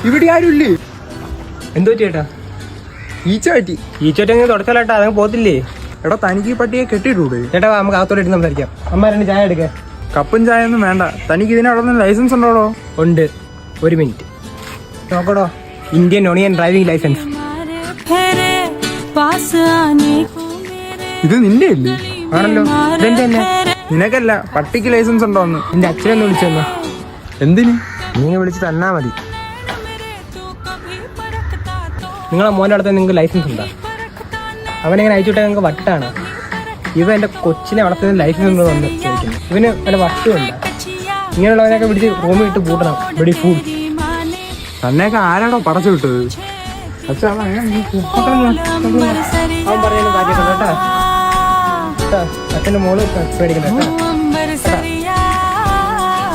ഇവിടെ ആരും ഇല്ലേ? എന്തോ ചേട്ടാ? ഈച്ചോട്ടെങ്കിൽ തുടച്ചാലേട്ടാ, അതങ്ങ് പോത്തില്ലേ? എടാ തനിക്ക് ഈ പട്ടിയെ കെട്ടിയിട്ടൂടെ? ചേട്ടാ അമ്മക്ക് അകത്തോടെ ഇരുന്ന് സംസാരിക്കാം. അമ്മ രണ്ട് ചായ എടുക്ക. കപ്പും ചായ ഒന്നും വേണ്ട. തനിക്ക് ഇതിനവിടെ ലൈസൻസ് ഉണ്ടോടോ? ഉണ്ട്. ഒരു മിനിറ്റ് നോക്കടോ. Indian union driving licence. ഇത് നിന്റെ അല്ലേ? ആണല്ലോ. ഇതെന്റെ തന്നെ. നിനക്കല്ല, പട്ടിക്ക് ലൈസൻസ് ഉണ്ടോന്ന്. എന്റെ അച്ഛനൊന്ന് വിളിച്ചെന്നോ. എന്തിന്? നീ വിളിച്ച് തന്നാ മതി. നിങ്ങളെ മോൻ്റെ അടുത്ത് നിങ്ങൾക്ക് ലൈസൻസ് ഉണ്ടോ? അവനെങ്ങനെ അയച്ചുവിട്ടാൽ നിങ്ങൾക്ക് വട്ടാണ്. ഇവ എൻ്റെ കൊച്ചിനെ വളർത്തുന്ന ലൈസൻസ് ഉണ്ടോ എന്ന് ചോദിക്കുന്നു. ഇവന് വല്ല വട്ടുമുണ്ടോ? ഇങ്ങനെയുള്ളവനൊക്കെ പിടിച്ച് റൂമിൽ ഇട്ട് പൂട്ടണം. വെടി ഫൂൾ. തന്നെയൊക്കെ ആരാണോ പടച്ചു വിട്ടത്? അവൻ പറയുന്ന കാര്യമൊക്കെ കേട്ടോ. അച്ഛൻ്റെ മോള് പേടിക്കണ്ട കേട്ടോ.